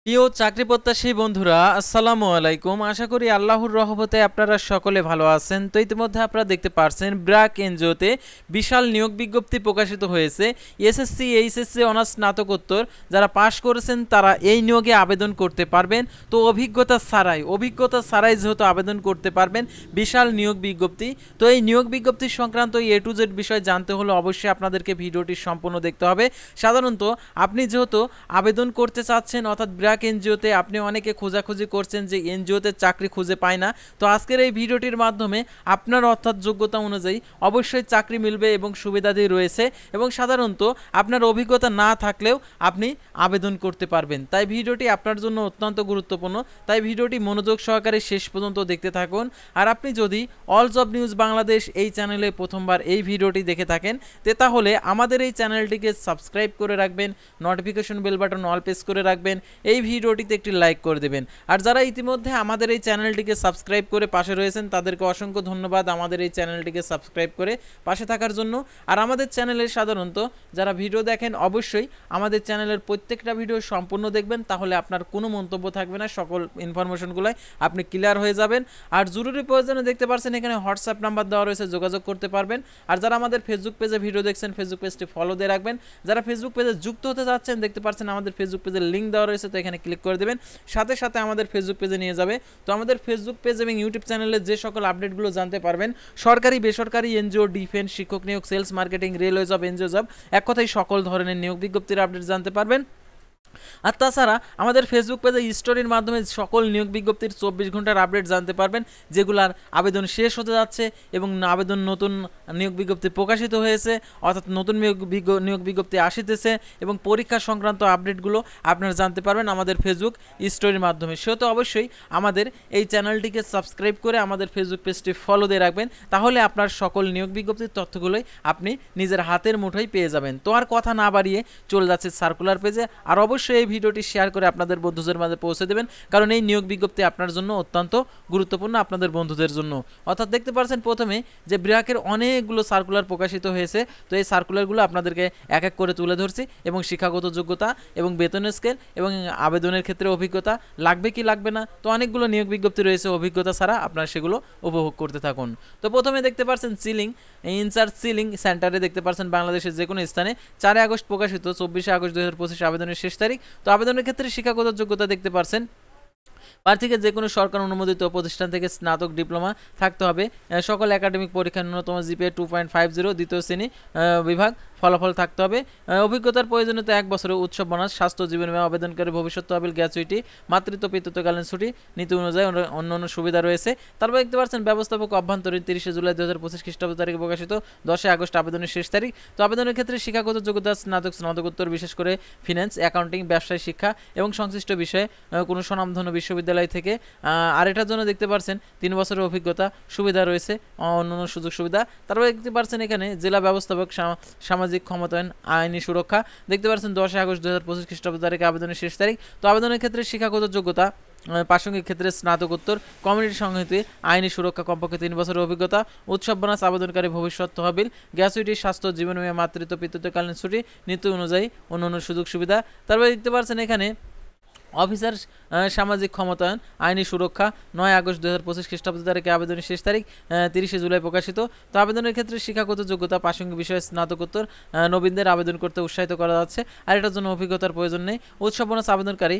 প্রিয় চাকরি প্রত্যাশী বন্ধুরা, আসসালামু আলাইকুম। আশা করি আল্লাহর রহমতে আপনারা সকলে ভালো আছেন। তো ইতিমধ্যে আপনারা দেখতে পারছেন ব্র্যাক এনজিওতে বিশাল নিয়োগ বিজ্ঞপ্তি প্রকাশিত হয়েছে। এসএসসি এইচএসসি অনার্স স্নাতকোত্তর যারা পাশ করেছেন তারা এই নিয়োগে আবেদন করতে পারবেন। তো অভিজ্ঞতা ছাড়াই যেহেতু আবেদন করতে পারবেন, বিশাল নিয়োগ বিজ্ঞপ্তি। তো এই নিয়োগ বিজ্ঞপ্তি সংক্রান্ত এ টু জেড বিষয় জানতে হলে অবশ্যই আপনাদেরকে ভিডিওটি সম্পূর্ণ দেখতে হবে। সাধারণত আপনি যেহেতু আবেদন করতে চাচ্ছেন, অর্থাৎ এনজিওতে আপনি অনেকে খোঁজাখুঁজি করছেন যে এনজিওতে চাকরি খুঁজে পায় না, তো আজকের এই ভিডিওটির মাধ্যমে আপনার অর্থাৎ যোগ্যতা অনুযায়ী অবশ্যই চাকরি মিলবে এবং সুবিধাদি রয়েছে, এবং সাধারণত আপনার অভিজ্ঞতা না থাকলেও আপনি আবেদন করতে পারবেন। তাই ভিডিওটি আপনার জন্য অত্যন্ত গুরুত্বপূর্ণ, তাই ভিডিওটি মনোযোগ সহকারে শেষ পর্যন্ত দেখতে থাকুন। আর আপনি যদি অল জব নিউজ বাংলাদেশ এই চ্যানেলে প্রথমবার এই ভিডিওটি দেখে থাকেন তাহলে আমাদের এই চ্যানেলটিকে সাবস্ক্রাইব করে রাখবেন, notification bell button all press করে রাখবেন, এই ভিডিওটিতে একটি লাইক করে দেবেন। আর যারা ইতিমধ্যে আমাদের এই চ্যানেলটিকে সাবস্ক্রাইব করে পাশে রয়েছেন তাদেরকে অসংখ্য ধন্যবাদ আমাদের এই চ্যানেলটিকে সাবস্ক্রাইব করে পাশে থাকার জন্য। আর আমাদের চ্যানেলের সাধারণত যারা ভিডিও দেখেন অবশ্যই আমাদের চ্যানেলের প্রত্যেকটা ভিডিও সম্পূর্ণ দেখবেন, তাহলে আপনার কোনো মন্তব্য থাকবে না, সকল ইনফরমেশনগুলোই আপনি ক্লিয়ার হয়ে যাবেন। আর জরুরি প্রয়োজনে দেখতে পাচ্ছেন এখানে হোয়াটসঅ্যাপ নাম্বার দেওয়া রয়েছে, যোগাযোগ করতে পারবেন। আর যারা আমাদের ফেসবুক পেজে ভিডিও দেখছেন ফেসবুক পেজটি ফলো দিয়ে রাখবেন। যারা ফেসবুক পেজে যুক্ত হতে যাচ্ছেন দেখতে পাচ্ছেন আমাদের ফেসবুক পেজের লিঙ্ক দেওয়া রয়েছে, তো এখানে ক্লিক করে দেবেন, সাথে সাথে আমাদের ফেসবুক পেজে নিয়ে যাবে। তো আমাদের ফেসবুক পেজ এবং ইউটিউব চ্যানেলে যে সকল আপডেটগুলো জানতে পারবেন, সরকারি বেসরকারি এনজিও, ডিফেন্স, শিক্ষক নিয়োগ, sales marketing, railway job, NGO job, এক কথায় সকল ধরনের নিয়োগ বিজ্ঞপ্তির আপডেট জানতে পারবেন। আর তাছাড়া আমাদের ফেসবুক পেজে স্টোরির মাধ্যমে সকল নিয়োগ বিজ্ঞপ্তির 24 ঘন্টার আপডেট জানতে পারবেন, যেগুলার আবেদন শেষ হতে যাচ্ছে এবং আবেদন নতুন নিয়োগ বিজ্ঞপ্তি প্রকাশিত হয়েছে, অর্থাৎ নতুন নিয়োগ বিজ্ঞপ্তি আসিতেছে, এবং পরীক্ষা সংক্রান্ত আপডেটগুলো আপনারা জানতে পারবেন আমাদের ফেসবুক স্টোরির মাধ্যমে। সেহেতু অবশ্যই আমাদের এই চ্যানেলটিকে সাবস্ক্রাইব করে আমাদের ফেসবুক পেজটি ফলো দিয়ে রাখবেন, তাহলে আপনার সকল নিয়োগ বিজ্ঞপ্তির তথ্যগুলোই আপনি নিজের হাতের মুঠোয় পেয়ে যাবেন। তো আর কথা না বাড়িয়ে চলে যাচ্ছে সার্কুলার পেজে। আর অবশ্যই এই ভিডিওটি শেয়ার করে আপনাদের বন্ধুদের মাঝে পৌঁছে দেবেন, কারণ এই নিয়োগ বিজ্ঞপ্তি আপনার জন্য অত্যন্ত গুরুত্বপূর্ণ, আপনাদের বন্ধুদের জন্য। অর্থাৎ দেখতে পাচ্ছেন প্রথমে যে ব্র্যাকের অনেকগুলো সার্কুলার প্রকাশিত হয়েছে, তো এই সার্কুলারগুলো আপনাদেরকে এক এক করে তুলে ধরছি, এবং শিক্ষাগত যোগ্যতা এবং বেতনের স্কেল এবং আবেদনের ক্ষেত্রে অভিজ্ঞতা লাগবে কি লাগবে না, তো অনেকগুলো নিয়োগ বিজ্ঞপ্তি রয়েছে, অভিজ্ঞতা ছাড়া আপনারা সেগুলো উপভোগ করতে থাকুন। তো প্রথমে দেখতে পাচ্ছেন সিলিং ইনচার্জ সিলিং সেন্টারে দেখতে পাচ্ছেন বাংলাদেশের যে কোনো স্থানে 4 আগস্ট প্রকাশিত, 24 আগস্ট 2025 আবেদনের শেষ তারিখ। তো আবেদনের ক্ষেত্রে শিক্ষাগত যোগ্যতা দেখতে পারছেন প্রার্থীকে যে কোনো সরকার অনুমোদিত প্রতিষ্ঠান থেকে স্নাতক ডিপ্লোমা থাকতে হবে, সকল একাডেমিক পরীক্ষার ন্যূনতম জিপিএ 2.50, দ্বিতীয় শ্রেণী বিভাগ ফলাফল থাকতে হবে। অভিজ্ঞতার প্রয়োজনীয়তা 1 বছরের উৎসব বোনাস, স্বাস্থ্য জীবন বীমা, আবেদনকারী ভবিষ্যৎ তহবিল, গ্র্যাচুইটি, মাতৃত্ব পিতৃত্বকালীন ছুটি, নীতি অনুযায়ী অন্যান্য সুবিধা রয়েছে। তারপর দেখতে পাচ্ছেন ব্যবস্থাপক অভ্যন্তরীণ 30 জুলাই 2025 খ্রিস্টাব্দ তারিখে প্রকাশিত, 10 আগস্ট আবেদনের শেষ তারিখ। তো আবেদনের ক্ষেত্রে শিক্ষাগত যোগ্যতা স্নাতক, স্নাতকোত্তর, বিশেষ করে ফিন্যান্স, অ্যাকাউন্টিং, ব্যবসায় শিক্ষা এবং সংশ্লিষ্ট বিষয়ে কোনো স্বনামধন্য বিশ্ববিদ্যালয় থেকে। আর এটার জন্য দেখতে পাচ্ছেন 3 বছরের অভিজ্ঞতা, সুবিধা রয়েছে, অন্যান্য সুযোগ সুবিধা। তারপর দেখতে পাচ্ছেন এখানে জেলা ব্যবস্থাপক সামাজিক ক্ষমতায়ন, আইনি সুরক্ষা, দেখতে পাচ্ছেন 10 আগস্ট 2025 খ্রিস্টাব্দ তারিখে আবেদনের শেষ তারিখ। তো আবেদনের ক্ষেত্রে শিক্ষাগত যোগ্যতা প্রাসঙ্গিক ক্ষেত্রে স্নাতকোত্তর, কমিউনিটি সংহতি, আইনি সুরক্ষা, কমপক্ষে 3 বছরের অভিজ্ঞতা, উৎসব বোনাস, আবেদনকারী ভবিষ্যৎ তহবিল, গ্র্যাচুইটি, স্বাস্থ্য জীবন বীমা, মাতৃত্ব পিতৃত্বকালীন ছুটি, নীতি অনুযায়ী অন্যান্য সুযোগ সুবিধা। তারপরে দেখতে পাচ্ছেন এখানে অফিসার সামাজিক ক্ষমতায়ন, আইনি সুরক্ষা, 9 আগস্ট 2025 খ্রিস্টাব্দ তারিখে আবেদনের শেষ তারিখ, 30 জুলাই প্রকাশিত। তো আবেদনের ক্ষেত্রে শিক্ষাগত যোগ্যতা প্রাসঙ্গিক বিষয়ে স্নাতকোত্তর, নবীনদের আবেদন করতে উৎসাহিত করা যাচ্ছে, আর এটার জন্য অভিজ্ঞতার প্রয়োজন নেই। উৎসব বোনাস, আবেদনকারী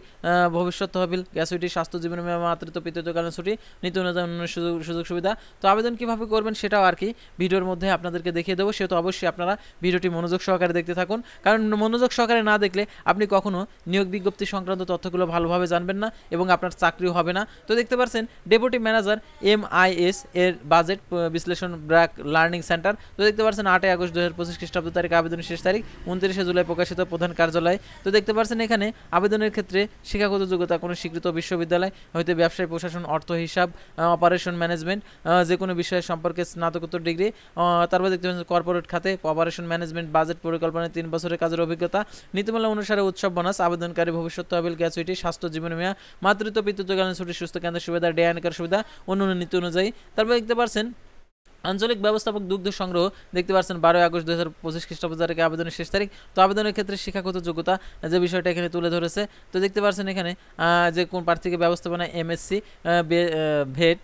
ভবিষ্যৎ তহবিল, গ্র্যাচুইটি, স্বাস্থ্য জীবন বীমা, মাতৃত্ব পিতৃত্বকালীন ছুটি, নীতি অনুযায়ী অন্যান্য সুযোগ সুবিধা। তো আবেদন কীভাবে করবেন সেটাও আর কি ভিডিওর মধ্যে আপনাদেরকে দেখিয়ে দেবো, সেহেতু অবশ্যই আপনারা ভিডিওটি মনোযোগ সহকারে দেখতে থাকুন, কারণ মনোযোগ সহকারে না দেখলে আপনি কখনো নিয়োগ বিজ্ঞপ্তি সংক্রান্ত তথ্যগুলো ভালোভাবে জানবেন না এবং আপনার চাকরিও হবে না। তো দেখতে পাচ্ছেন ডেপুটি ম্যানেজার MIS এর বাজেট বিশ্লেষণ ব্র্যাক লার্নিং সেন্টার। তো দেখতে পাচ্ছেন 8 আগস্ট 2025 খ্রিস্টাব্দ তারিখে আবেদনের শেষ তারিখ, 29 জুলাই প্রকাশিত, প্রধান কার্যালয়। তো দেখতে পাচ্ছেন এখানে আবেদনের ক্ষেত্রে শিক্ষাগত যোগ্যতা কোনো স্বীকৃত বিশ্ববিদ্যালয় হইতে ব্যবসায় প্রশাসন, অর্থ হিসাব, অপারেশন ম্যানেজমেন্ট, যে কোনো বিষয় সম্পর্কে স্নাতকোত্তর ডিগ্রি। তারপর দেখতে পাচ্ছেন কর্পোরেট খাতে অপারেশন ম্যানেজমেন্ট, বাজেট পরিকল্পনায় 3 বছরের কাজের অভিজ্ঞতা, নীতিমালা অনুসারে উৎসব বোনাস, আবেদনকারী ভবিষ্যৎ তহবিল, গ্র্যাচুইটি, স্বাস্থ্য জীবন বীমা, মাতৃত্ব পিতৃত্বকালীন ছুটি, সুস্থ কেন্দ্রের সুবিধা, ডে অ্যান্ড কেয়ার সুবিধা, অন্যান্য নীতি অনুযায়ী। তারপর দেখতে পাচ্ছেন আঞ্চলিক ব্যবস্থাপক দুগ্ধ সংগ্রহ দেখতে পাচ্ছেন 12 আগস্ট 2025 খ্রিস্টাব্দ তারিখে আবেদনের শেষ তারিখ। তো আবেদনের ক্ষেত্রে শিক্ষাগত যোগ্যতা যে বিষয়টা এখানে তুলে ধরেছে। তো দেখতে পাচ্ছেন এখানে যে কোন প্রার্থীকে ব্যবস্থাপনা এমএসসি ভেট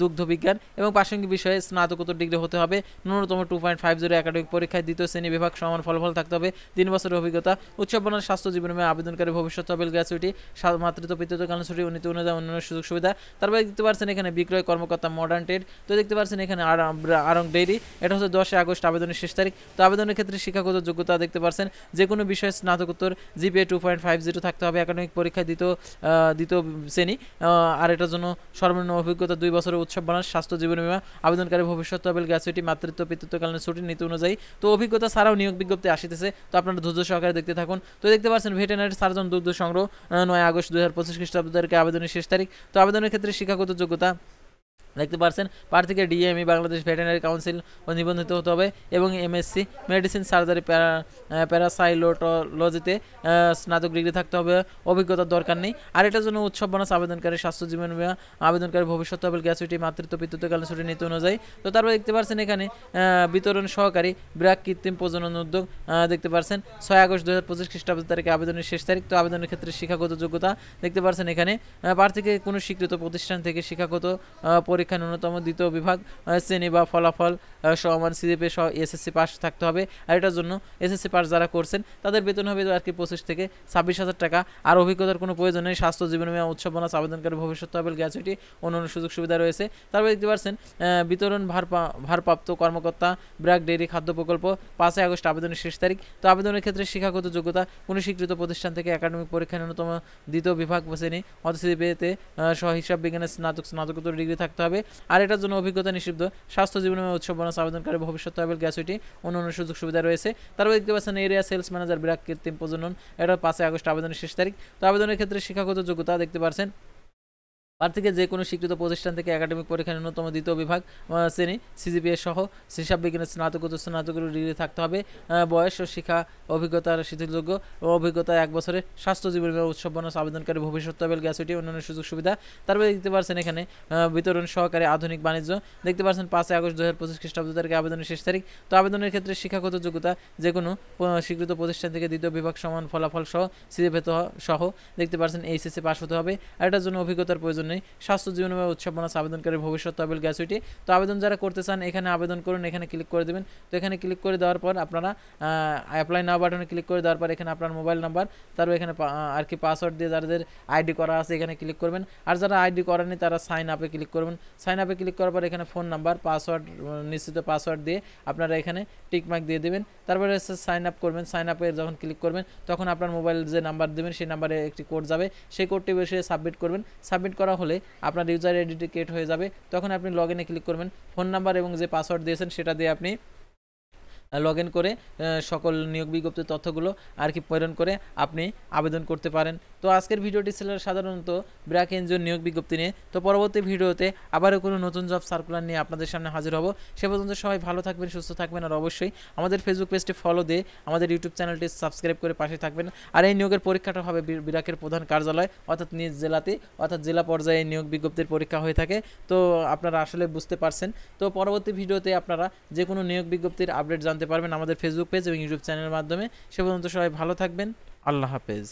দুগ্ধ বিজ্ঞান এবং প্রাসঙ্গিক বিষয়ে স্নাতকোত্তর ডিগ্রি হতে হবে, ন্যূনতম 2.50 একাডেমিক পরীক্ষায় দ্বিতীয় শ্রেণী বিভাগ সমান ফলাফল থাকতে হবে, 3 বছরের অভিজ্ঞতা, উচ্চ বর্ণের স্বাস্থ্য জীবন বীমা আবেদনকারী ভবিষ্যৎ তহবিল গ্র্যাচুইটি, মাতৃত্ব পিতৃত্বকালীন ছুটি নীতি অনুযায়ী অন্যান্য সুযোগ সুবিধা। তারপরে দেখতে পাচ্ছেন এখানে বিক্রয় কর্মকর্তা মডার্ন ট্রেড। তো দেখতে পাচ্ছেন এখানে আরং ডেইরি, এটা হচ্ছে 10 আগস্ট আবেদনের শেষ তারিখ। তো আবেদনের ক্ষেত্রে শিক্ষাগত যোগ্যতা দেখতে পাচ্ছেন যে কোনো বিষয়ে স্নাতকোত্তর জিপিএ 2.50 থাকতে হবে, একাডেমিক পরীক্ষায় দ্বিতীয় শ্রেণী, আর এটার জন্য সর্বনিম্ন অভিজ্ঞতা 2 বছরের উৎসব বানাস স্বাস্থ্য জীবন বীমা আবেদনকারী ভবিষ্যৎ তহবিল গ্র্যাচুইটি, মাতৃত্ব পিতৃত্বকালীন ছুটি নীতি অনুযায়ী। তো অভিজ্ঞতা ছাড়াও নিয়োগ বিজ্ঞপ্তি আসিতেছে, তো আপনারা ধৈর্য সহকারে দেখতে থাকুন। তো দেখতে পাচ্ছেন ভেটেরিনারি সার্জন দুগ্ধ সংগ্রহ 9 আগস্ট 2025 খ্রিস্টাব্দ তারিখে আবেদনের শেষ তারিখ। তো আবেদনের ক্ষেত্রে শিক্ষাগত যোগ্যতা দেখতে পাচ্ছেন প্রার্থীকে ডিএমই বাংলাদেশ ভেটেরিনারি কাউন্সিল নিবন্ধিত হতে হবে এবং এমএসসি মেডিসিন সার্জারি প্যারাসাইটোলজিতে স্নাতক ডিগ্রি থাকতে হবে, অভিজ্ঞতার দরকার নেই। আর এটার জন্য উৎসব বোনাস আবেদনকারী স্বাস্থ্য জীবন বীমা আবেদনকারী ভবিষ্যৎ তহবিল গ্র্যাচুইটি, মাতৃত্ব পিতৃত্বকালীন ছুটি নীতি অনুযায়ী। তো তারপর দেখতে পাচ্ছেন এখানে বিতরণ সহকারী ব্র্যাক কৃত্রিম প্রজনন উদ্যোগ দেখতে পাচ্ছেন 6 আগস্ট 2025 খ্রিস্টাব্দ তারিখে আবেদনের শেষ তারিখ। তো আবেদনের ক্ষেত্রে শিক্ষাগত যোগ্যতা দেখতে পাচ্ছেন এখানে প্রার্থীকে কোনো স্বীকৃত প্রতিষ্ঠান থেকে শিক্ষাগত পরীক্ষা ন্যূনতম দ্বিতীয় বিভাগ শ্রেণী বা ফলাফল সমান সিজিপিএ সহ এসএসসি পাস থাকতে হবে। আর এটার জন্য এসএসসি পাস যারা করছেন তাদের বেতন হবে আর কি 25 থেকে 26,000 টাকা। আর অভিজ্ঞতার কোনো প্রয়োজন নেই। স্বাস্থ্য জীবন বীমা উৎসব বোনাস আবেদনকারী ভবিষ্যৎ তহবিল গ্র্যাচুইটি অন্যান্য সুযোগ সুবিধা রয়েছে। তারপর দেখতে পাচ্ছেন বিতরণ ভারপ্রাপ্ত কর্মকর্তা ব্র্যাক ডেইরি খাদ্য প্রকল্প 5 আগস্ট আবেদনের শেষ তারিখ। তো আবেদনের ক্ষেত্রে শিক্ষাগত যোগ্যতা কোনো স্বীকৃত প্রতিষ্ঠান থেকে একাডেমিক পরীক্ষা ন্যূনতম দ্বিতীয় বিভাগ শ্রেণী সিজিপিএতে সহ হিসাব বিজ্ঞানের স্নাতকোত্তর ডিগ্রি থাকতে হবে। আর এটার জন্য অভিজ্ঞতা নিষিদ্ধ। স্বাস্থ্য জীবন বীমা উৎসব বোনাস আবেদনকারী ভবিষ্যৎ তহবিল গ্র্যাচুইটি অন্যান্য সুযোগ সুবিধা রয়েছে। তারপর দেখতে পাচ্ছেন এরিয়া সেলস ম্যানেজার ব্র্যাক কৃত্রিম প্রজনন, এটা 5 আগস্ট আবেদনের শেষ তারিখ। তো আবেদনের ক্ষেত্রে শিক্ষাগত যোগ্যতা দেখতে পাচ্ছেন প্রার্থীকে যে কোনো স্বীকৃত প্রতিষ্ঠান থেকে একাডেমিক পরীক্ষা ন্যূনতম দ্বিতীয় বিভাগ শ্রেণী সিজিপিএ সহ হিসাব বিজ্ঞানের স্নাতকোত্তর ডিগ্রি থাকতে হবে, বয়স ও শিক্ষা অভিজ্ঞতার শিথিলযোগ্য অভিজ্ঞতা 1 বছরের, স্বাস্থ্য জীবন বীমা উৎসব বোনাস আবেদনকারী ভবিষ্যৎ তহবিল গ্র্যাচুইটি অন্যান্য সুযোগ সুবিধা। তারপরে দেখতে পাচ্ছেন এখানে বিতরণ সহকারী আধুনিক বাণিজ্য দেখতে পাচ্ছেন 5 আগস্ট 2025 খ্রিস্টাব্দ তারিখে আবেদনের শেষ তারিখ। তো আবেদনের ক্ষেত্রে শিক্ষাগত যোগ্যতা যে কোনো স্বীকৃত প্রতিষ্ঠান থেকে দ্বিতীয় বিভাগ সমান ফলাফল সহ সিজিপিএ সহ দেখতে পাচ্ছেন এইচএসসি পাস হতে হবে। আর এটার জন্য অভিজ্ঞতার প্রয়োজন নেই। স্বাস্থ্য জীবন বীমা উৎসব বোনাস আবেদনকারী ভবিষ্যৎ তহবিল গ্র্যাচুইটি। তো আবেদন যারা করতে চান এখানে আবেদন করুন, এখানে ক্লিক করে দেবেন। তো এখানে ক্লিক করে দেওয়ার পর আপনারা অ্যাপ্লাই নাও বাটনে ক্লিক করে দেওয়ার পর এখানে আপনার মোবাইল নাম্বার তারপর এখানে আর কি পাসওয়ার্ড দিয়ে যাদের আইডি করা আছে এখানে ক্লিক করবেন। আর যারা আইডি করেনি তারা সাইন আপে ক্লিক করবেন। সাইন আপে ক্লিক করার পর এখানে ফোন নাম্বার পাসওয়ার্ড নিশ্চিত পাসওয়ার্ড দিয়ে আপনারা এখানে টিক মার্ক দিয়ে দেবেন। তারপরে সাইন আপ করবেন। সাইন আপে যখন ক্লিক করবেন তখন আপনার মোবাইল যে নাম্বার দেবেন সেই নাম্বারে একটি কোড যাবে, সেই কোডটি বসে সাবমিট করবেন। সাবমিট করা হলে আপনার ইউজার আইডি ক্রিয়েট হয়ে যাবে। তখন আপনি লগ ইনে ক্লিক করবেন। ফোন নাম্বার এবং যে পাসওয়ার্ড দিয়েছেন সেটা দিয়ে আপনি লগ ইন করে সকল নিয়োগ বিজ্ঞপ্তির তথ্যগুলো আর কি প্রেরণ করে আপনি আবেদন করতে পারেন। তো আজকের ভিডিওটি ছিল সাধারণত ব্র্যাক এনজিও নিয়োগ বিজ্ঞপ্তি নিয়ে। তো পরবর্তী ভিডিওতে আবারও কোনো নতুন জব সার্কুলার নিয়ে আপনাদের সামনে হাজির হব। সে পর্যন্ত সবাই ভালো থাকবেন, সুস্থ থাকবেন, আর অবশ্যই আমাদের ফেসবুক পেজটি ফলো দিয়ে আমাদের ইউটিউব চ্যানেলটি সাবস্ক্রাইব করে পাশে থাকবেন। আর এই নিয়োগের পরীক্ষাটা হবে ব্র্যাকের প্রধান কার্যালয় অর্থাৎ নিজ জেলাতে, অর্থাৎ জেলা পর্যায়ে নিয়োগ বিজ্ঞপ্তির পরীক্ষা হয়ে থাকে। তো আপনারা আসলে বুঝতে পারছেন। তো পরবর্তী ভিডিওতে আপনারা যে কোনো নিয়োগ বিজ্ঞপ্তির আপডেট জানতে পারবেন আমাদের ফেসবুক পেজ এবং ইউটিউব চ্যানেলের মাধ্যমে। সে পর্যন্ত সবাই ভালো থাকবেন। আল্লাহ হাফেজ।